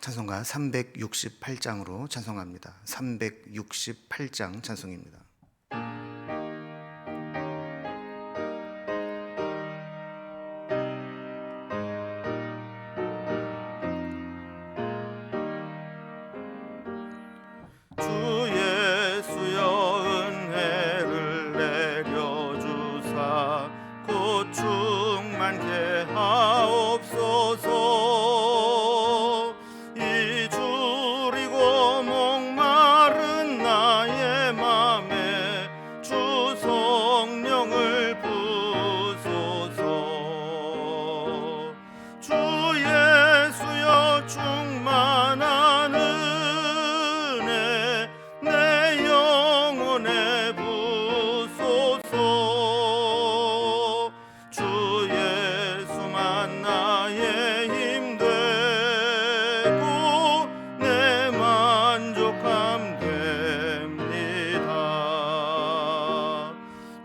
찬송가 368장으로 찬송합니다. 368장 찬송입니다. 주 예수여 은혜를 내려주사 곧 충만케 하옵소서. 이주리고 목마른 나의 맘에 주 성령을 부소서. 주 예수여 충만한 은혜 내 영혼에 부소서. 주 예수만 나의 힘 되고 내 만족함 됩니다.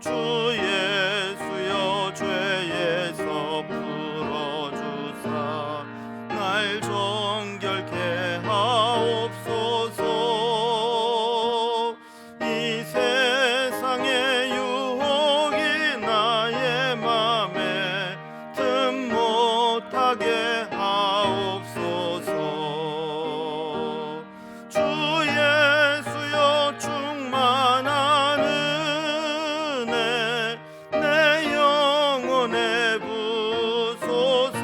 주 예수여 죄에서 풀어주사 날 정결케 하옵소서. 이 세상의 유혹이 나의 맘에 틈 못하게 하옵소서. 주 예수여 충만한 은혜 내 영혼에 부소서.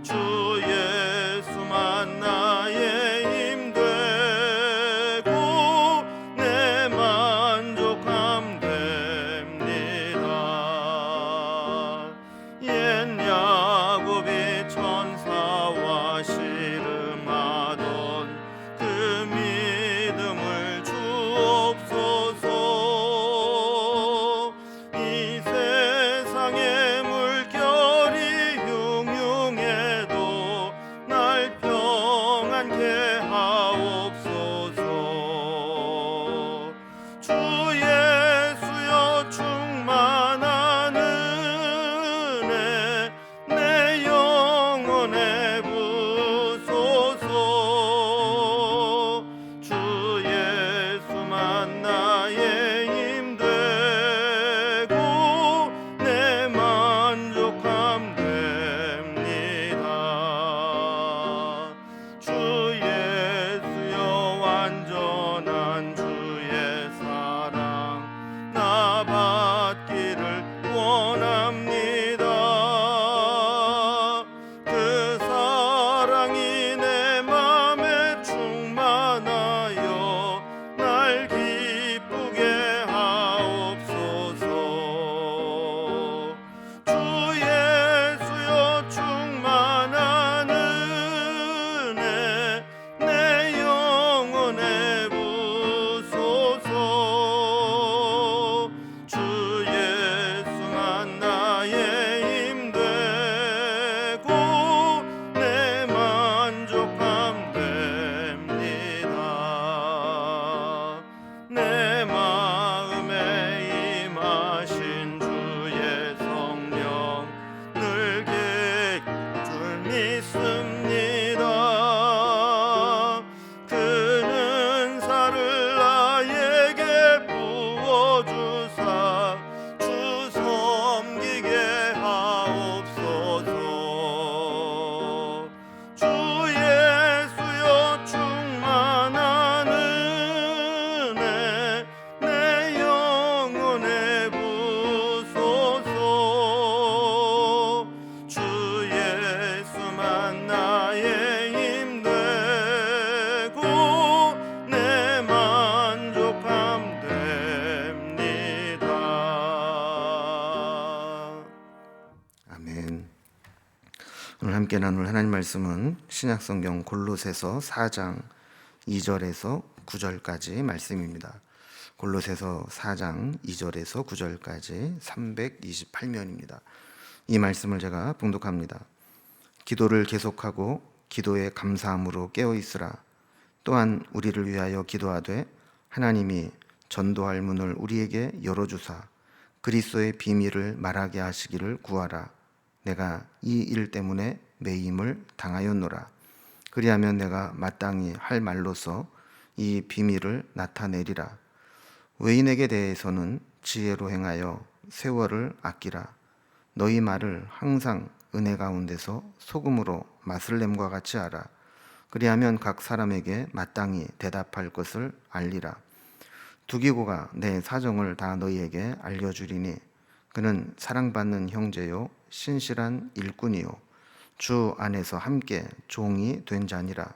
주 예수만 나의 힘 되고 내 만족함 됩니다. 옛 야곱이 천사와 씨름하던 그 믿음을 주옵소서. 이 세상의 물결이 흉흉해도 날 평안케 하옵소서. 주 예수여 충만한 은혜 내 영혼에 부소서. 주 예수만 나의 힘 되고 내 만족함 됩니다. 주 예수여 완전한 주의 사랑 나 받기를 원합니다. 그 사랑이 내 맘에 충만하여 날 기쁘게 하옵소서. 주 예수여 충만한 은혜 내 영혼에 부소서. 주 예수만 나의 힘 되고 내 만족함 됩니다. 내 마음에 임하신 주의 성령 늘 계실 줄 믿습니다. 그는 사를 나에게 부어주사 주 섬기게 하옵소서. 주 예수여 충만한 은혜 내 영혼에 부소서. 주 예수만 나의 힘 되고 내 만족함 됩니다. 아멘. 오늘 함께 나눌 하나님 말씀은 신약성경 골로새서 4장 2절에서 9절까지 말씀입니다. 골로새서 4장 2절에서 9절까지 328면입니다. 이 말씀을 제가 봉독합니다. 기도를 계속하고 기도에 감사함으로 깨어 있으라. 또한 우리를 위하여 기도하되 하나님이 전도할 문을 우리에게 열어주사 그리스도의 비밀을 말하게 하시기를 구하라. 내가 이 일 때문에 매임을 당하였노라. 그리하면 내가 마땅히 할 말로서 이 비밀을 나타내리라. 외인에게 대해서는 지혜로 행하여 세월을 아끼라. 너희 말을 항상 은혜 가운데서 소금으로 맛을냄과 같이 하라. 그리하면 각 사람에게 마땅히 대답할 것을 알리라. 두기고가 내 사정을 다 너희에게 알려주리니 그는 사랑받는 형제요 신실한 일꾼이요 주 안에서 함께 종이 된 자니라.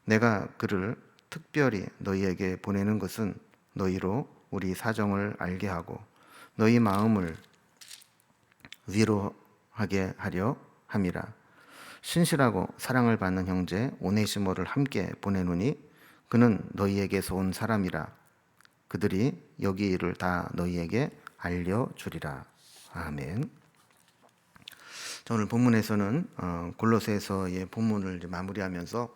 내가 그를 특별히 너희에게 보내는 것은 너희로 우리 사정을 알게 하고 너희 마음을 위로하게 하려 함이라. 신실하고 사랑을 받는 형제 오네시모를 함께 보내노니 그는 너희에게서 온 사람이라. 그들이 여기 일을 다 너희에게 알려주리라. 아멘. 오늘 본문에서는 골로새서의 본문을 마무리하면서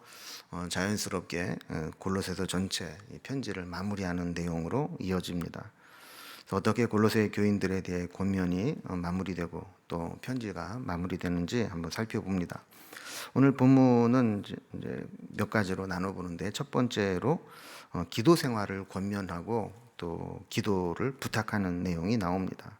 자연스럽게 골로새서 전체 편지를 마무리하는 내용으로 이어집니다. 어떻게 골로새 교인들에 대해 권면이 마무리되고 또 편지가 마무리되는지 한번 살펴봅니다. 오늘 본문은 이제 몇 가지로 나눠보는데, 첫 번째로 기도 생활을 권면하고 또 기도를 부탁하는 내용이 나옵니다.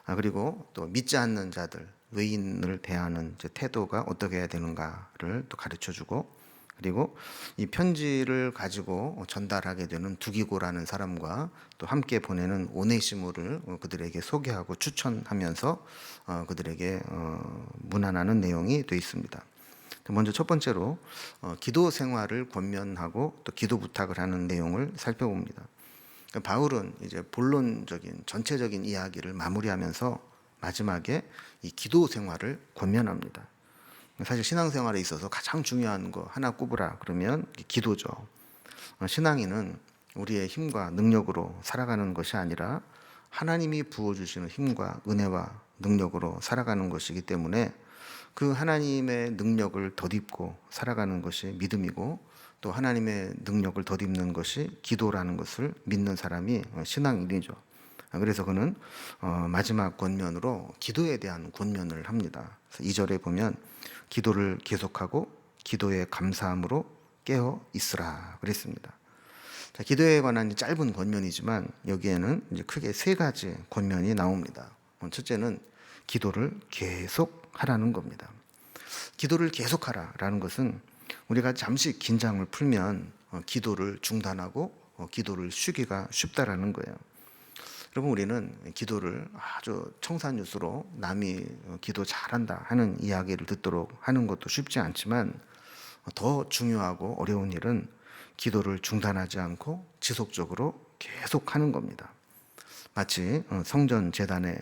그리고 또 믿지 않는 자들, 외인을 대하는 태도가 어떻게 해야 되는가를 또 가르쳐주고, 그리고 이 편지를 가지고 전달하게 되는 두기고라는 사람과 또 함께 보내는 오네시모를 그들에게 소개하고 추천하면서 그들에게 문안하는 내용이 되어 있습니다. 먼저 첫 번째로 기도 생활을 권면하고 또 기도 부탁을 하는 내용을 살펴봅니다. 바울은 이제 본론적인 전체적인 이야기를 마무리하면서 마지막에 이 기도 생활을 권면합니다. 사실 신앙생활에 있어서 가장 중요한 거 하나 꼽으라 그러면 기도죠. 신앙인은 우리의 힘과 능력으로 살아가는 것이 아니라 하나님이 부어주시는 힘과 은혜와 능력으로 살아가는 것이기 때문에 그 하나님의 능력을 덧입고 살아가는 것이 믿음이고, 또 하나님의 능력을 덧입는 것이 기도라는 것을 믿는 사람이 신앙인이죠. 그래서 그는 마지막 권면으로 기도에 대한 권면을 합니다. 2절에 보면 기도를 계속하고 기도에 감사함으로 깨어 있으라 그랬습니다. 자, 기도에 관한 짧은 권면이지만 여기에는 이제 크게 세 가지 권면이 나옵니다. 첫째는 기도를 계속하라는 겁니다. 기도를 계속하라라는 것은 우리가 잠시 긴장을 풀면 기도를 중단하고 기도를 쉬기가 쉽다라는 거예요. 여러분, 우리는 기도를 아주 청산유수로 남이 기도 잘한다 하는 이야기를 듣도록 하는 것도 쉽지 않지만, 더 중요하고 어려운 일은 기도를 중단하지 않고 지속적으로 계속하는 겁니다. 마치 성전 제단에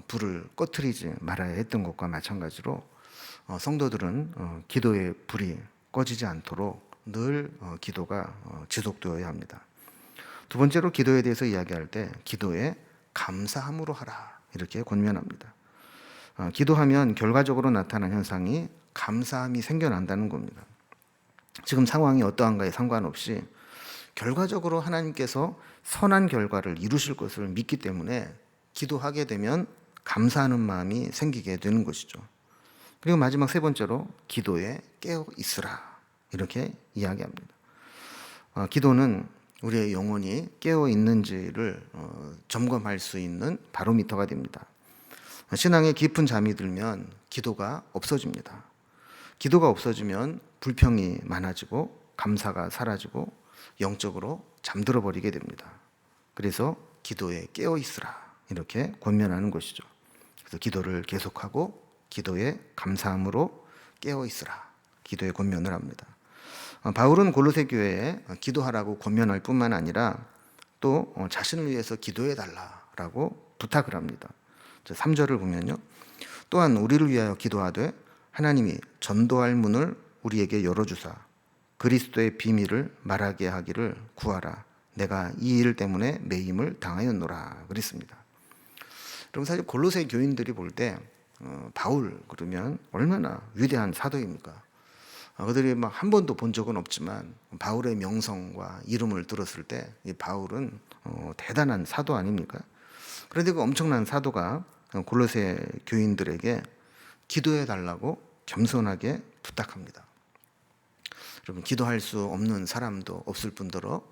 불을 꺼트리지 말아야 했던 것과 마찬가지로 성도들은 기도의 불이 꺼지지 않도록 늘 기도가 지속되어야 합니다. 두 번째로 기도에 대해서 이야기할 때 기도에 감사함으로 하라 이렇게 권면합니다. 기도하면 결과적으로 나타난 현상이 감사함이 생겨난다는 겁니다. 지금 상황이 어떠한가에 상관없이 결과적으로 하나님께서 선한 결과를 이루실 것을 믿기 때문에 기도하게 되면 감사하는 마음이 생기게 되는 것이죠. 그리고 마지막 세 번째로 기도에 깨어 있으라 이렇게 이야기합니다. 기도는 우리의 영혼이 깨어 있는지를 점검할 수 있는 바로미터가 됩니다. 신앙에 깊은 잠이 들면 기도가 없어집니다. 기도가 없어지면 불평이 많아지고 감사가 사라지고 영적으로 잠들어 버리게 됩니다. 그래서 기도에 깨어 있으라 이렇게 권면하는 것이죠. 그래서 기도를 계속하고 기도에 감사함으로 깨어 있으라 기도에 권면을 합니다. 바울은 골로새 교회에 기도하라고 권면할 뿐만 아니라 또 자신을 위해서 기도해 달라라고 부탁을 합니다. 3절을 보면요. 또한 우리를 위하여 기도하되 하나님이 전도할 문을 우리에게 열어주사 그리스도의 비밀을 말하게 하기를 구하라. 내가 이 일 때문에 매임을 당하였노라 그랬습니다. 여러분, 사실 골로새 교인들이 볼 때 바울 그러면 얼마나 위대한 사도입니까? 그들이 막 한 번도 본 적은 없지만 바울의 명성과 이름을 들었을 때 이 바울은 대단한 사도 아닙니까? 그런데 그 엄청난 사도가 골로새 교인들에게 기도해 달라고 겸손하게 부탁합니다. 여러분, 기도할 수 없는 사람도 없을 뿐더러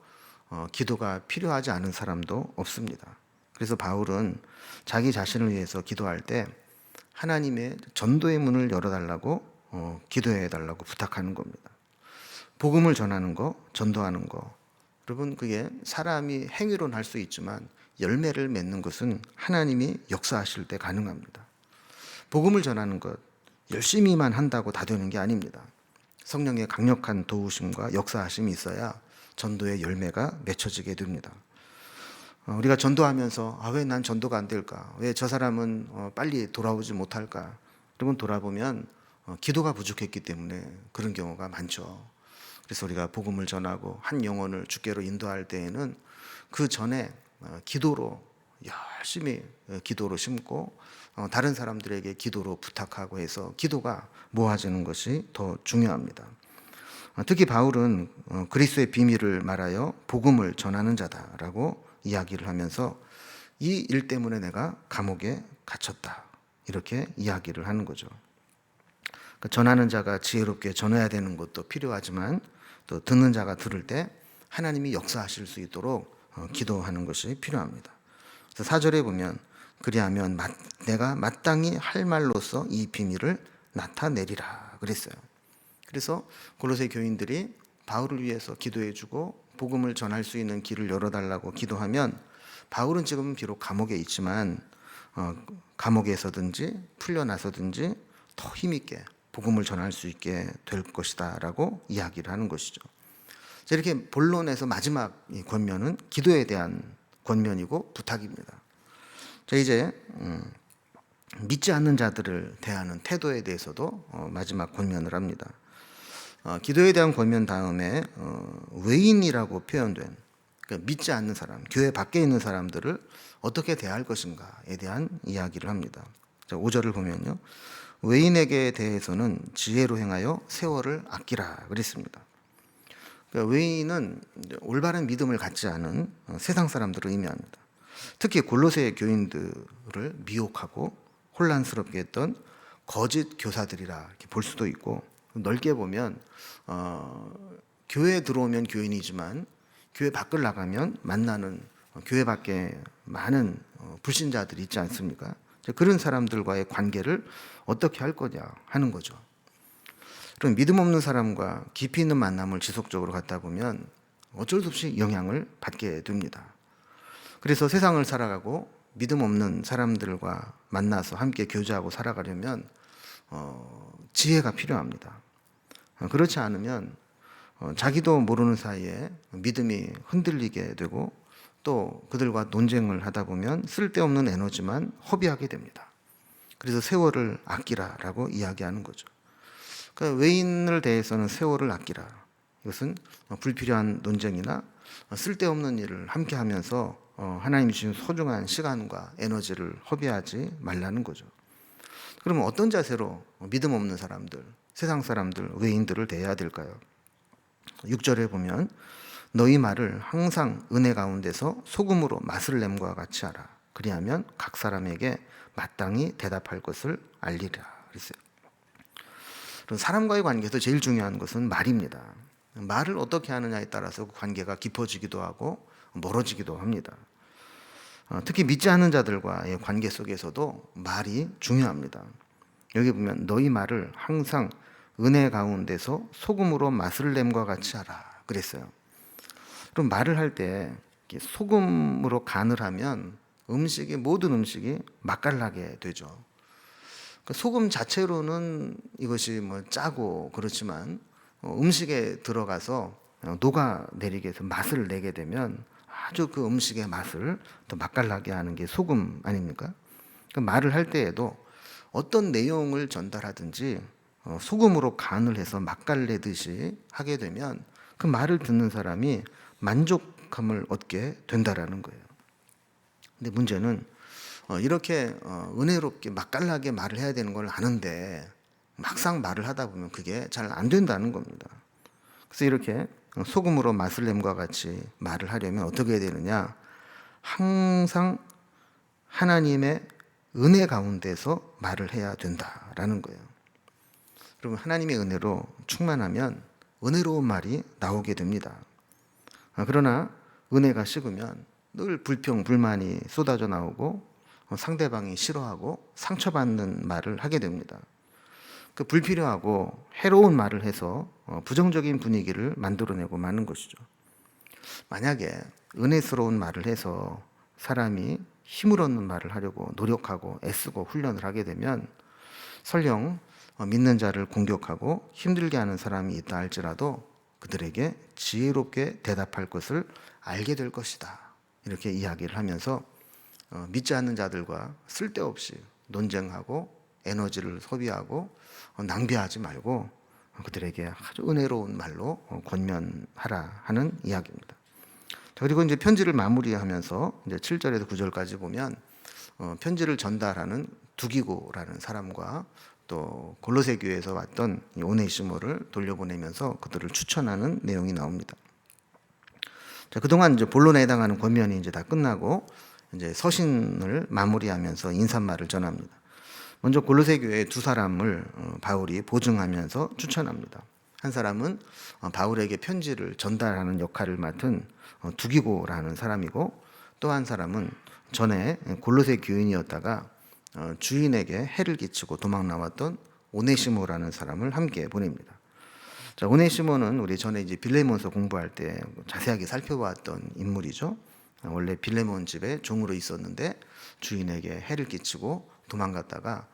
기도가 필요하지 않은 사람도 없습니다. 그래서 바울은 자기 자신을 위해서 기도할 때 하나님의 전도의 문을 열어달라고 기도해 달라고 부탁하는 겁니다. 복음을 전하는 거, 전도하는 거, 여러분, 그게 사람이 행위로는 할 수 있지만 열매를 맺는 것은 하나님이 역사하실 때 가능합니다. 복음을 전하는 것 열심히만 한다고 다 되는 게 아닙니다. 성령의 강력한 도우심과 역사하심이 있어야 전도의 열매가 맺혀지게 됩니다. 우리가 전도하면서 왜 난 전도가 안 될까? 왜 저 사람은 빨리 돌아오지 못할까? 여러분, 돌아보면 기도가 부족했기 때문에 그런 경우가 많죠. 그래서 우리가 복음을 전하고 한 영혼을 주께로 인도할 때에는 그 전에 기도로 열심히 기도로 심고 다른 사람들에게 기도로 부탁하고 해서 기도가 모아지는 것이 더 중요합니다. 특히 바울은 그리스도의 비밀을 말하여 복음을 전하는 자다라고 이야기를 하면서 이 일 때문에 내가 감옥에 갇혔다, 이렇게 이야기를 하는 거죠. 그러니까 전하는 자가 지혜롭게 전해야 되는 것도 필요하지만 또 듣는 자가 들을 때 하나님이 역사하실 수 있도록 기도하는 것이 필요합니다. 그래서 4절에 보면 그리하면 내가 마땅히 할 말로써 이 비밀을 나타내리라 그랬어요. 그래서 골로새 교인들이 바울을 위해서 기도해주고 복음을 전할 수 있는 길을 열어달라고 기도하면 바울은 지금 비록 감옥에 있지만 감옥에서든지 풀려나서든지 더 힘있게 복음을 전할 수 있게 될 것이다 라고 이야기를 하는 것이죠. 이렇게 본론에서 마지막 권면은 기도에 대한 권면이고 부탁입니다. 자, 이제 믿지 않는 자들을 대하는 태도에 대해서도 마지막 권면을 합니다. 기도에 대한 권면 다음에 외인이라고 표현된, 그러니까 믿지 않는 사람, 교회 밖에 있는 사람들을 어떻게 대할 것인가에 대한 이야기를 합니다. 자, 5절을 보면요, 외인에게 대해서는 지혜로 행하여 세월을 아끼라 그랬습니다. 그러니까 외인은 올바른 믿음을 갖지 않은 세상 사람들을 의미합니다. 특히 골로새 교인들을 미혹하고 혼란스럽게 했던 거짓 교사들이라 이렇게 볼 수도 있고, 넓게 보면 교회에 들어오면 교인이지만 교회 밖을 나가면 만나는 교회 밖에 많은 불신자들이 있지 않습니까? 그런 사람들과의 관계를 어떻게 할 거냐 하는 거죠. 그럼 믿음 없는 사람과 깊이 있는 만남을 지속적으로 갖다 보면 어쩔 수 없이 영향을 받게 됩니다. 그래서 세상을 살아가고 믿음 없는 사람들과 만나서 함께 교제하고 살아가려면 지혜가 필요합니다. 그렇지 않으면 자기도 모르는 사이에 믿음이 흔들리게 되고 또 그들과 논쟁을 하다 보면 쓸데없는 에너지만 허비하게 됩니다. 그래서 세월을 아끼라라고 이야기하는 거죠. 그러니까 외인을 대해서는 세월을 아끼라. 이것은 불필요한 논쟁이나 쓸데없는 일을 함께 하면서 하나님이 주신 소중한 시간과 에너지를 허비하지 말라는 거죠. 그러면 어떤 자세로 믿음 없는 사람들, 세상 사람들, 외인들을 대해야 될까요? 6절에 보면 너희 말을 항상 은혜 가운데서 소금으로 맛을 냄과 같이 하라. 그리하면 각 사람에게 마땅히 대답할 것을 알리라 그랬어요. 사람과의 관계에서 제일 중요한 것은 말입니다. 말을 어떻게 하느냐에 따라서 그 관계가 깊어지기도 하고 멀어지기도 합니다. 특히 믿지 않는 자들과의 관계 속에서도 말이 중요합니다. 여기 보면 너희 말을 항상 은혜 가운데서 소금으로 맛을 냄과 같이 하라 그랬어요. 그럼 말을 할 때 소금으로 간을 하면 모든 음식이 맛깔나게 되죠. 소금 자체로는 이것이 짜고 그렇지만 음식에 들어가서 녹아내리게 해서 맛을 내게 되면 아주 그 음식의 맛을 더 맛깔나게 하는 게 소금 아닙니까? 말을 할 때에도 어떤 내용을 전달하든지 소금으로 간을 해서 맛깔내듯이 하게 되면 그 말을 듣는 사람이 만족감을 얻게 된다라는 거예요. 근데 문제는 이렇게 은혜롭게 맛깔나게 말을 해야 되는 걸 아는데 막상 말을 하다 보면 그게 잘 안 된다는 겁니다. 그래서 이렇게 소금으로 맛을 냄과 같이 말을 하려면 어떻게 해야 되느냐? 항상 하나님의 은혜 가운데서 말을 해야 된다라는 거예요. 그러면 하나님의 은혜로 충만하면 은혜로운 말이 나오게 됩니다. 그러나 은혜가 식으면 늘 불평, 불만이 쏟아져 나오고 상대방이 싫어하고 상처받는 말을 하게 됩니다. 그 불필요하고 해로운 말을 해서 부정적인 분위기를 만들어내고 마는 것이죠. 만약에 은혜스러운 말을 해서 사람이 힘을 얻는 말을 하려고 노력하고 애쓰고 훈련을 하게 되면 설령 믿는 자를 공격하고 힘들게 하는 사람이 있다 할지라도 그들에게 지혜롭게 대답할 것을 알게 될 것이다. 이렇게 이야기를 하면서 믿지 않는 자들과 쓸데없이 논쟁하고 에너지를 소비하고 낭비하지 말고 그들에게 아주 은혜로운 말로 권면하라 하는 이야기입니다. 자, 그리고 이제 편지를 마무리하면서 이제 7절에서 9절까지 보면 편지를 전달하는 두기고라는 사람과 또 골로새 교회에서 왔던 오네시모를 돌려보내면서 그들을 추천하는 내용이 나옵니다. 자, 그동안 이제 본론에 해당하는 권면이 이제 다 끝나고 이제 서신을 마무리하면서 인사말을 전합니다. 먼저 골로새 교회 두 사람을 바울이 보증하면서 추천합니다. 한 사람은 바울에게 편지를 전달하는 역할을 맡은 두기고라는 사람이고, 또 한 사람은 전에 골로새 교인이었다가 주인에게 해를 끼치고 도망 나왔던 오네시모라는 사람을 함께 보냅니다. 자, 오네시모는 우리 전에 이제 빌레몬서 공부할 때 자세하게 살펴봤던 인물이죠. 원래 빌레몬 집에 종으로 있었는데 주인에게 해를 끼치고 도망갔다가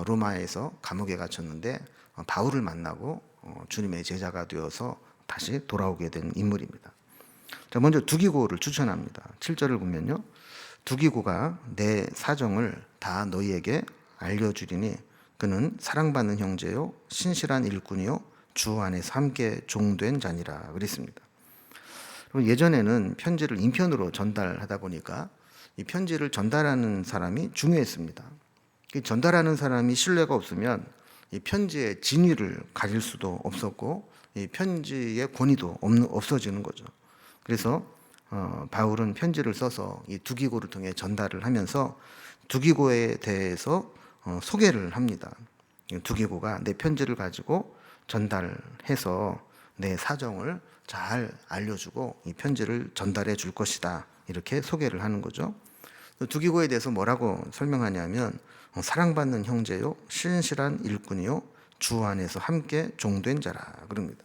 로마에서 감옥에 갇혔는데 바울을 만나고 주님의 제자가 되어서 다시 돌아오게 된 인물입니다. 자, 먼저 두기고를 추천합니다. 7절을 보면요, 두기고가 내 사정을 다 너희에게 알려주리니 그는 사랑받는 형제요 신실한 일꾼이요 주 안에서 함께 종된 자니라 그랬습니다. 예전에는 편지를 인편으로 전달하다 보니까 이 편지를 전달하는 사람이 중요했습니다. 전달하는 사람이 신뢰가 없으면 이 편지의 진위를 가질 수도 없었고 이 편지의 권위도 없어지는 거죠. 그래서 바울은 편지를 써서 이 두기고를 통해 전달을 하면서 두기고에 대해서 소개를 합니다. 두기고가 내 편지를 가지고 전달해서 내 사정을 잘 알려주고 이 편지를 전달해 줄 것이다. 이렇게 소개를 하는 거죠. 두기고에 대해서 뭐라고 설명하냐면 사랑받는 형제요 신실한 일꾼이요 주 안에서 함께 종된 자라 그럽니다.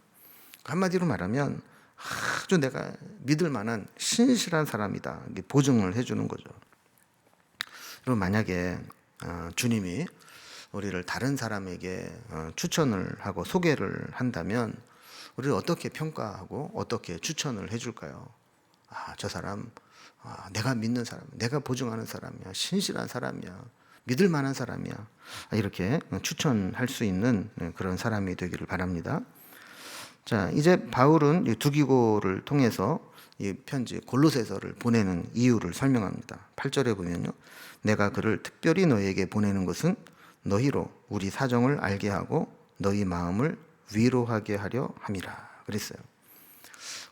한마디로 말하면 아주 내가 믿을 만한 신실한 사람이다. 보증을 해주는 거죠. 그럼 만약에 주님이 우리를 다른 사람에게 추천을 하고 소개를 한다면 우리를 어떻게 평가하고 어떻게 추천을 해줄까요? 저 사람 내가 믿는 사람, 내가 보증하는 사람이야, 신실한 사람이야, 믿을 만한 사람이야. 이렇게 추천할 수 있는 그런 사람이 되기를 바랍니다. 자, 이제 바울은 이 두기고를 통해서 이 편지 골로새서를 보내는 이유를 설명합니다. 8절에 보면요, 내가 그를 특별히 너희에게 보내는 것은 너희로 우리 사정을 알게 하고 너희 마음을 위로하게 하려 함이라 그랬어요.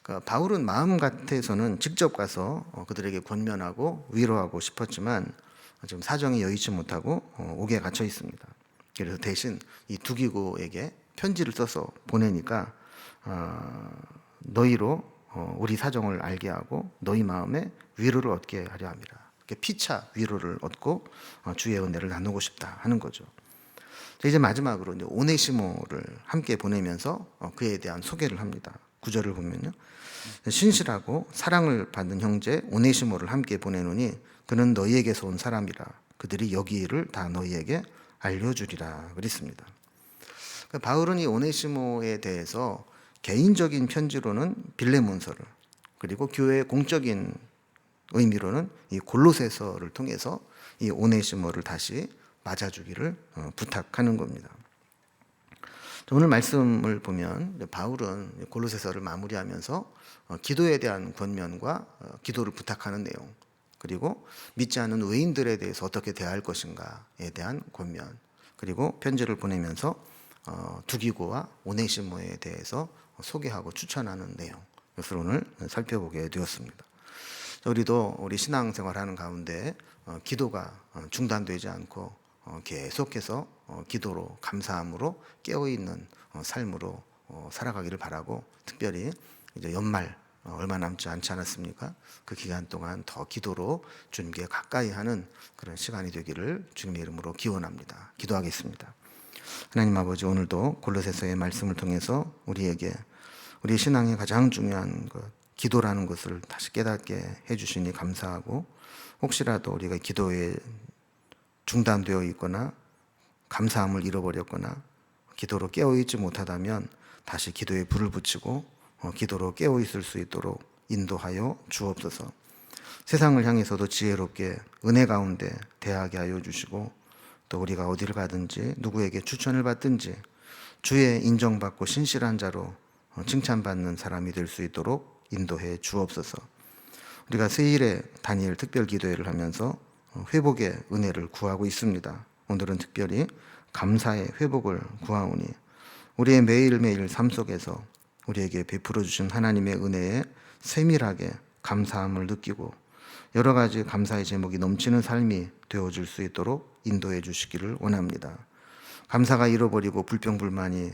그러니까 바울은 마음 같아서는 직접 가서 그들에게 권면하고 위로하고 싶었지만 지금 사정이 여의치 못하고 옥에 갇혀 있습니다. 그래서 대신 이 두기고에게 편지를 써서 보내니까 너희로 우리 사정을 알게 하고 너희 마음에 위로를 얻게 하려 함이라. 피차 위로를 얻고 주의 은혜를 나누고 싶다 하는 거죠. 이제 마지막으로 이제 오네시모를 함께 보내면서 그에 대한 소개를 합니다. 9절을 보면요, 신실하고 사랑을 받는 형제 오네시모를 함께 보내노니 그는 너희에게서 온 사람이라. 그들이 여기 일을 다 너희에게 알려주리라 그랬습니다. 바울은 이 오네시모에 대해서 개인적인 편지로는 빌레몬서를, 그리고 교회의 공적인 의미로는 이 골로새서를 통해서 이 오네시모를 다시 맞아주기를 부탁하는 겁니다. 오늘 말씀을 보면 바울은 골로새서를 마무리하면서 기도에 대한 권면과 기도를 부탁하는 내용, 그리고 믿지 않는 외인들에 대해서 어떻게 대할 것인가에 대한 권면, 그리고 편지를 보내면서 두기고와 오네시모에 대해서 소개하고 추천하는 내용, 이것을 오늘 살펴보게 되었습니다. 우리도 우리 신앙생활하는 가운데 기도가 중단되지 않고 계속해서 기도로 감사함으로 깨어있는 삶으로 살아가기를 바라고, 특별히 이제 연말 얼마 남지 않지 않았습니까? 그 기간 동안 더 기도로 주님께 가까이 하는 그런 시간이 되기를 주님의 이름으로 기원합니다. 기도하겠습니다. 하나님 아버지, 오늘도 골로새서의 말씀을 통해서 우리에게 우리 신앙의 가장 중요한 것, 기도라는 것을 다시 깨닫게 해주시니 감사하고, 혹시라도 우리가 기도에 중단되어 있거나 감사함을 잃어버렸거나 기도로 깨어있지 못하다면 다시 기도에 불을 붙이고 기도로 깨어있을 수 있도록 인도하여 주옵소서. 세상을 향해서도 지혜롭게 은혜 가운데 대하게 하여 주시고, 또 우리가 어디를 가든지 누구에게 추천을 받든지 주의 인정받고 신실한 자로 칭찬받는 사람이 될 수 있도록 인도해 주옵소서. 우리가 세일의 다니엘 특별 기도회를 하면서 회복의 은혜를 구하고 있습니다. 오늘은 특별히 감사의 회복을 구하오니 우리의 매일매일 삶 속에서 우리에게 베풀어 주신 하나님의 은혜에 세밀하게 감사함을 느끼고 여러 가지 감사의 제목이 넘치는 삶이 되어줄 수 있도록 인도해 주시기를 원합니다. 감사가 잃어버리고 불평불만이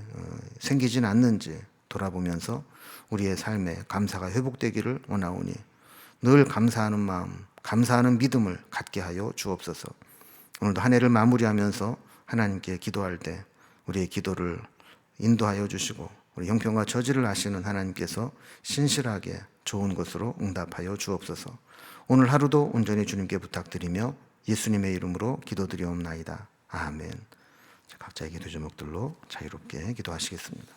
생기진 않는지 돌아보면서 우리의 삶에 감사가 회복되기를 원하오니 늘 감사하는 마음, 감사하는 믿음을 갖게 하여 주옵소서. 오늘도 한 해를 마무리하면서 하나님께 기도할 때 우리의 기도를 인도하여 주시고 우리 형편과 처지를 아시는 하나님께서 신실하게 좋은 것으로 응답하여 주옵소서. 오늘 하루도 온전히 주님께 부탁드리며 예수님의 이름으로 기도드리옵나이다. 아멘. 각자의 기도 제목들로 자유롭게 기도하시겠습니다.